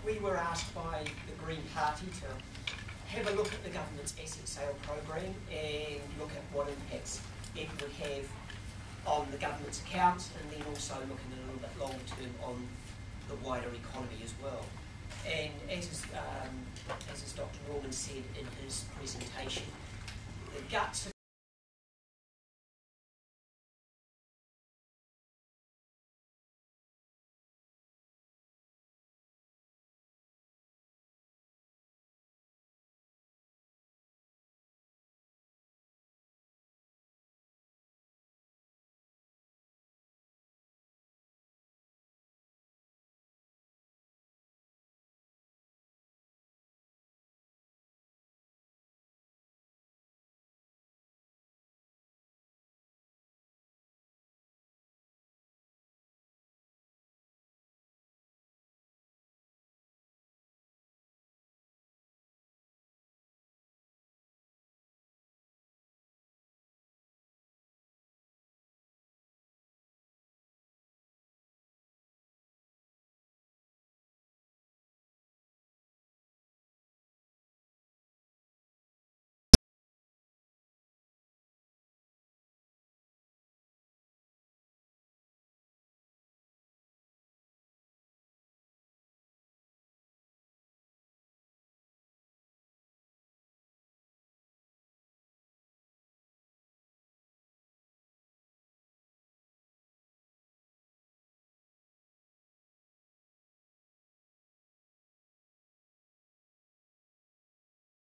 we were asked by the Green Party to have a look at the government's asset sale program and look at what impacts it would have on the government's accounts, and then also looking a little bit longer term on the wider economy as well. And as Dr. Norman said in his presentation, the guts of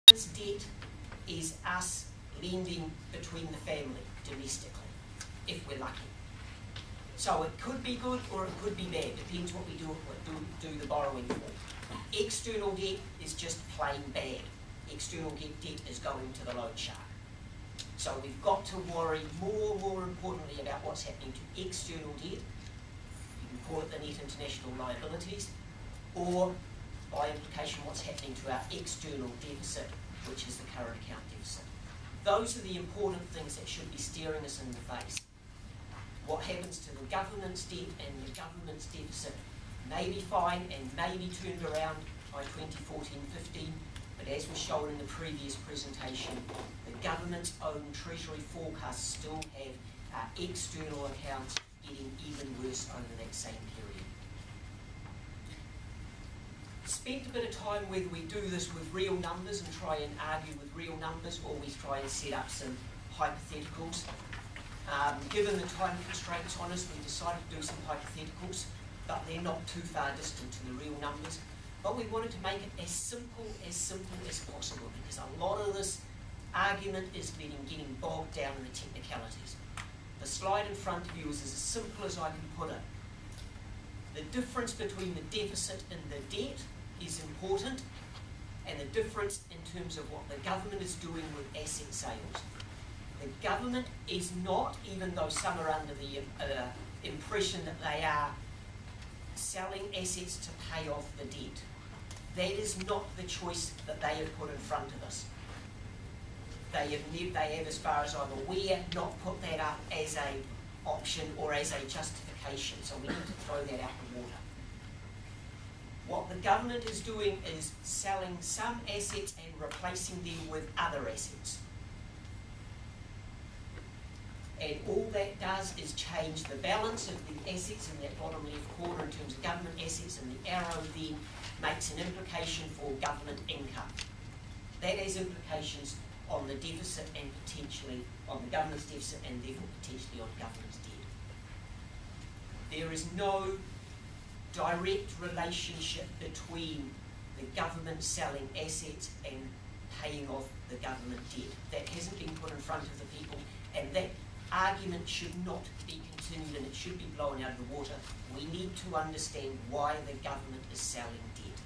this debt is us lending between the family domestically, if we're lucky. So it could be good or it could be bad, depends what we do the borrowing for. External debt is just plain bad. External debt is going to the loan shark. So we've got to worry more importantly about what's happening to external debt. You can call it the net international liabilities, or by implication what's happening to our external deficit, which is the current account deficit. Those are the important things that should be staring us in the face. What happens to the government's debt and the government's deficit may be fine and may be turned around by 2014-15, but as was shown in the previous presentation, the government's own Treasury forecasts still have our external accounts getting even worse over that same period. Spent a bit of time whether we do this with real numbers and try and argue with real numbers, or we try and set up some hypotheticals. Given the time constraints on us, we decided to do some hypotheticals, but they're not too far distant to the real numbers. But we wanted to make it as simple as possible, because a lot of this argument is getting bogged down in the technicalities. The slide in front of you is as simple as I can put it. The difference between the deficit and the debt is important, and the difference in terms of what the government is doing with asset sales. The government is not, even though some are under the impression that they are selling assets to pay off the debt. That is not the choice that they have put in front of us. They have, as far as I'm aware, not put that up as an option or as a justification, so we need to throw that out the water. What the government is doing is selling some assets and replacing them with other assets. And all that does is change the balance of the assets in that bottom left corner in terms of government assets, and the arrow then makes an implication for government income. That has implications on the deficit and potentially on the government's deficit, and therefore potentially on government's debt. There is no direct relationship between the government selling assets and paying off the government debt. That hasn't been put in front of the people, and that argument should not be continued, and it should be blown out of the water. We need to understand why the government is selling debt.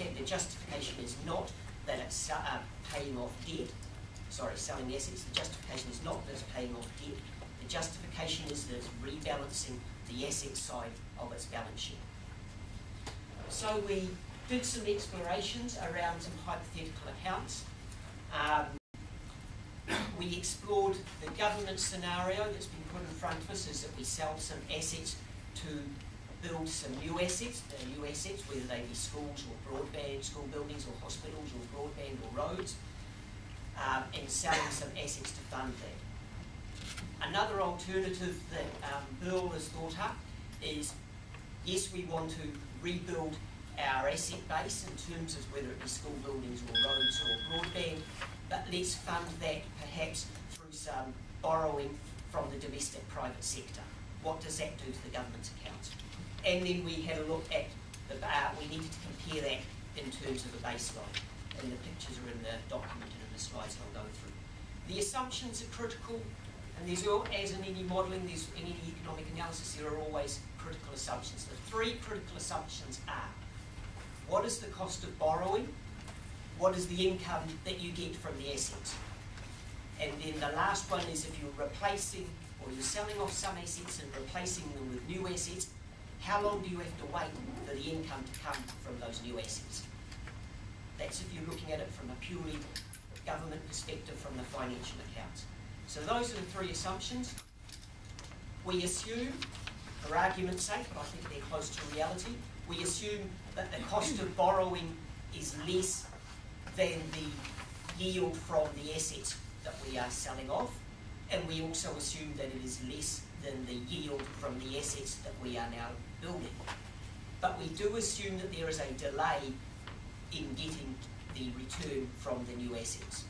And the justification is not that it's paying off debt, selling assets. The justification is not that it's paying off debt. The justification is that it's rebalancing the asset side of its balance sheet. So we did some explorations around some hypothetical accounts. We explored the government scenario that's been put in front of us, is that we sell some assets to build some new assets, whether they be schools or broadband, school buildings or hospitals or broadband or roads, and selling some assets to fund that. Another alternative that Bill has thought up is, yes, we want to rebuild our asset base in terms of whether it be school buildings or roads or broadband, but let's fund that perhaps through some borrowing from the domestic private sector. What does that do to the government's accounts? And then we had a look at we needed to compare that in terms of a baseline. And the pictures are in the document and in the slides I'll go through. The assumptions are critical, and there's as in any modelling, there's in any economic analysis, there are always critical assumptions. The three critical assumptions are: what is the cost of borrowing? What is the income that you get from the assets? And then the last one is, if you're replacing or you're selling off some assets and replacing them with new assets, how long do you have to wait for the income to come from those new assets? That's if you're looking at it from a purely government perspective, from the financial accounts. So those are the three assumptions. We assume, for argument's sake, but I think they're close to reality, we assume that the cost of borrowing is less than the yield from the assets that we are selling off, and we also assume that it is less than the yield from the assets that we are now building. But we do assume that there is a delay in getting the return from the new assets.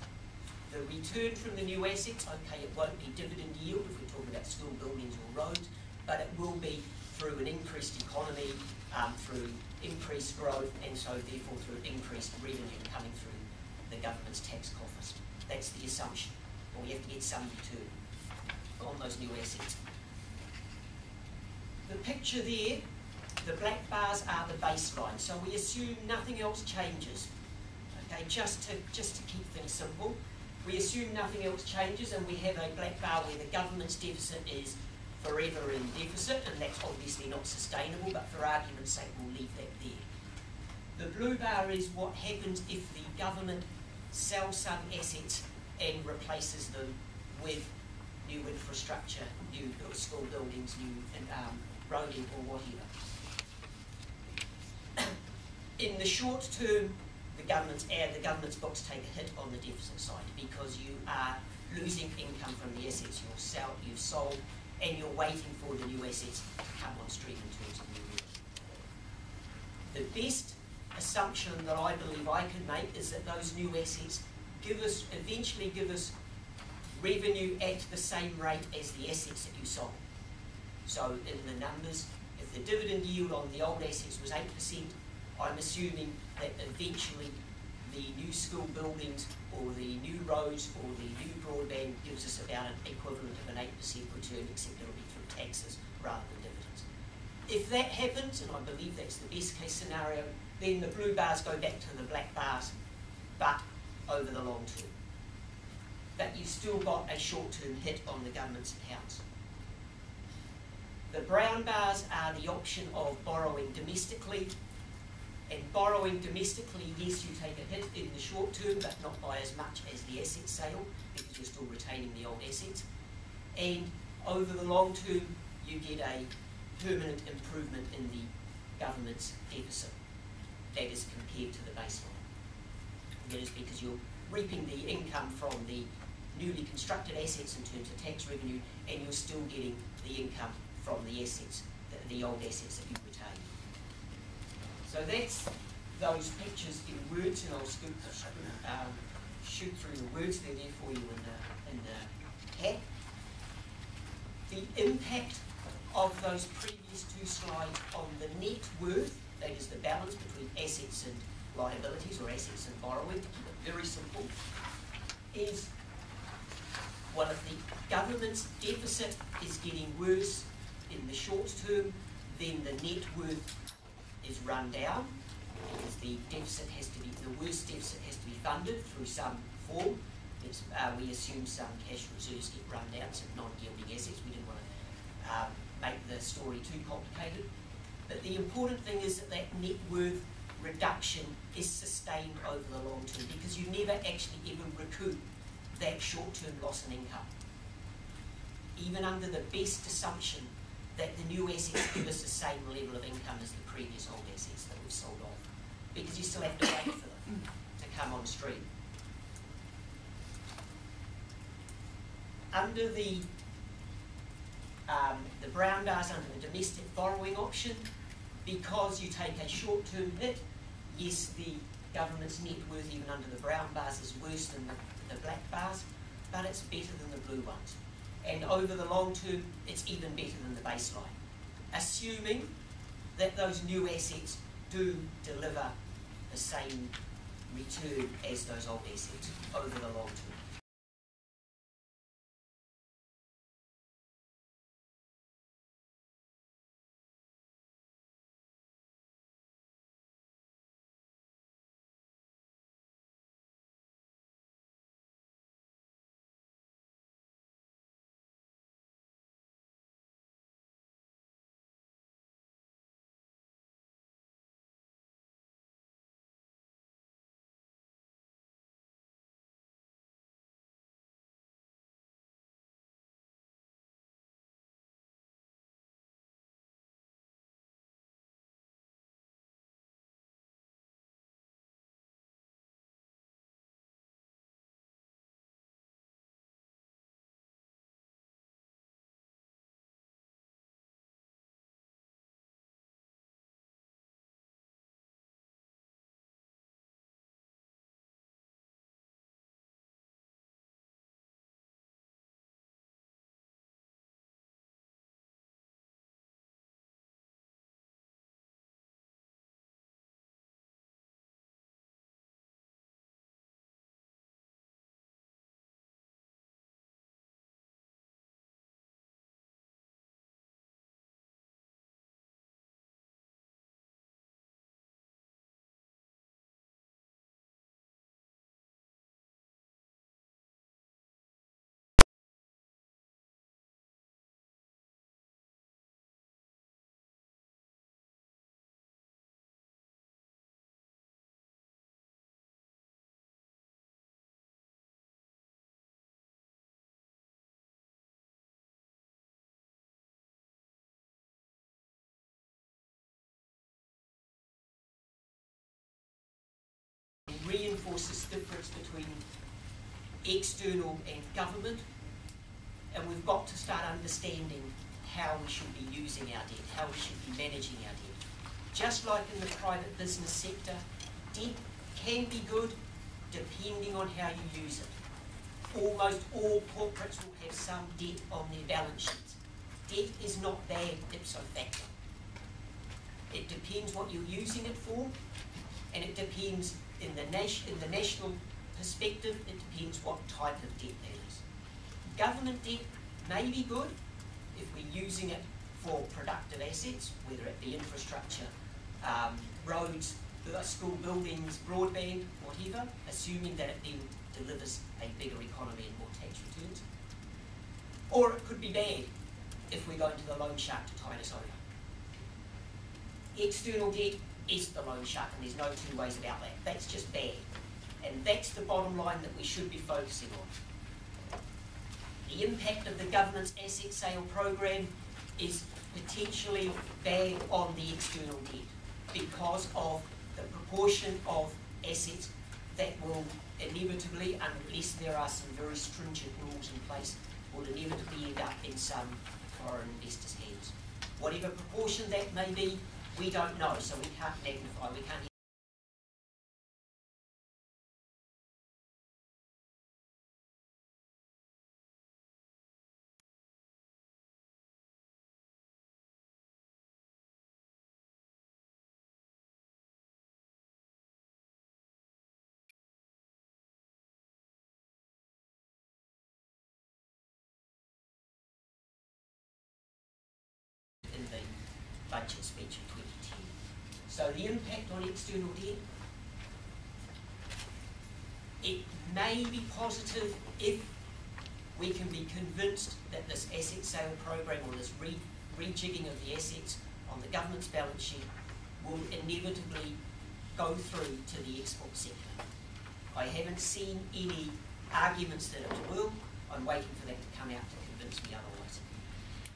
The return from the new assets, okay, it won't be dividend yield if we're talking about school buildings or roads, but it will be through an increased economy, through increased growth, and so therefore through increased revenue coming through the government's tax coffers. That's the assumption. Or we have to get some return on those new assets. The picture there, the black bars are the baseline, so we assume nothing else changes. Okay, just to keep things simple, we assume nothing else changes, and we have a black bar where the government's deficit is forever in deficit, and that's obviously not sustainable, but for argument's sake we'll leave that there. The blue bar is what happens if the government sells some assets and replaces them with new infrastructure, new school buildings, new roading or whatever. In the short term, the government's books take a hit on the deficit side because you are losing income from the assets you've sold, and you're waiting for the new assets to come on stream in terms of new revenue. The best assumption that I believe I can make is that those new assets eventually give us revenue at the same rate as the assets that you sold. So in the numbers, if the dividend yield on the old assets was 8%, I'm assuming that eventually the new school buildings or the new roads or the new broadband gives us about an equivalent of an 8% return, except it'll be through taxes rather than dividends. If that happens, and I believe that's the best case scenario, then the blue bars go back to the black bars, but over the long term. But you've still got a short-term hit on the government's accounts. The brown bars are the option of borrowing domestically. And borrowing domestically, yes, you take a hit in the short term, but not by as much as the asset sale, because you're still retaining the old assets. And over the long term, you get a permanent improvement in the government's deficit. That is compared to the baseline. And that is because you're reaping the income from the newly constructed assets in terms of tax revenue, and you're still getting the income from the assets, the old assets that you retain. So that's those pictures in words, and I'll shoot through the words. They're there for you in the hat. The impact of those previous two slides on the net worth, that is the balance between assets and liabilities, or assets and borrowing, to keep it very simple, is, well, if the government's deficit is getting worse in the short term, then the net worth is run down, because the worst deficit has to be funded through some form. We assume some cash reserves get run down, some non-yielding assets. We didn't want to make the story too complicated. But the important thing is that that net worth reduction is sustained over the long term, because you never actually ever recoup that short-term loss in income. Even under the best assumption that the new assets give us the same level of income as the previous old assets that we've sold off, because you still have to wait for them to come on stream. Under the brown bars, under the domestic borrowing option, because you take a short-term hit, yes, the government's net worth even under the brown bars is worse than the black bars, but it's better than the blue ones. And over the long term, it's even better than the baseline, assuming that those new assets do deliver the same return as those old assets over the long term. Reinforce this difference between external and government, and we've got to start understanding how we should be using our debt, how we should be managing our debt. Just like in the private business sector, debt can be good depending on how you use it. Almost all corporates will have some debt on their balance sheets. Debt is not bad ipso facto. It depends what you're using it for, and it depends in the national perspective, it depends what type of debt that is. Government debt may be good if we're using it for productive assets, whether it be infrastructure, roads, school buildings, broadband, whatever, assuming that it then delivers a bigger economy and more tax returns. Or it could be bad if we're going to the loan shark to tide us over. External debt is the loan shark, and there's no two ways about that. That's just bad. And that's the bottom line that we should be focusing on. The impact of the government's asset sale program is potentially bad on the external debt because of the proportion of assets that will inevitably, unless there are some very stringent rules in place, will inevitably end up in some foreign investors' hands. Whatever proportion that may be, we don't know, so we can't magnify, we can't. In the budget speech of 2010. So the impact on external debt, it may be positive if we can be convinced that this asset sale program or this rejigging of the assets on the government's balance sheet will inevitably go through to the export sector. I haven't seen any arguments that it will. I'm waiting for that to come out to convince me otherwise.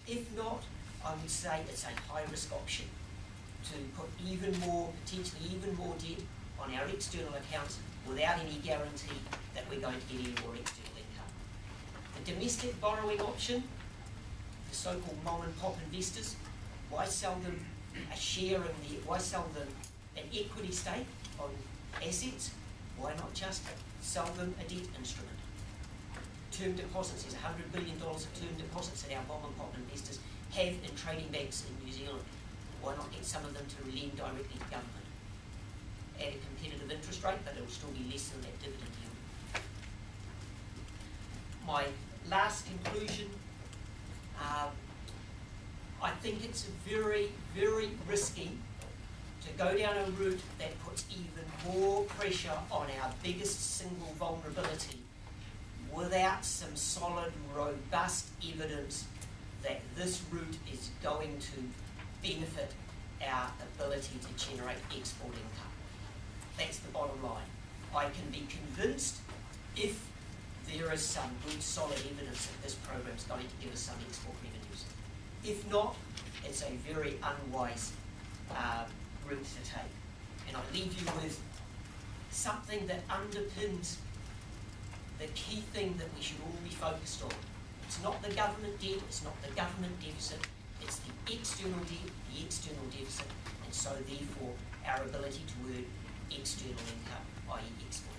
If not, I would say it's a high-risk option to put potentially even more debt on our external accounts without any guarantee that we're going to get any more external income. The domestic borrowing option, the so-called mom and pop investors, why sell them a share why sell them an equity stake on assets? Why not just sell them a debt instrument? Term deposits, there's $100 billion of term deposits that our mom and pop investors have in trading banks in New Zealand. Why not get some of them to lend directly to government? At a competitive interest rate, but it'll still be less than that dividend yield. My last conclusion, I think it's very, very risky to go down a route that puts even more pressure on our biggest single vulnerability without some solid, robust evidence that this route is going to benefit our ability to generate export income. That's the bottom line. I can be convinced if there is some good, solid evidence that this program is going to give us some export revenues. If not, it's a very unwise route to take. And I leave you with something that underpins the key thing that we should all be focused on. It's not the government debt, it's not the government deficit, it's the external debt, the external deficit, and so therefore our ability to earn external income, i.e. export.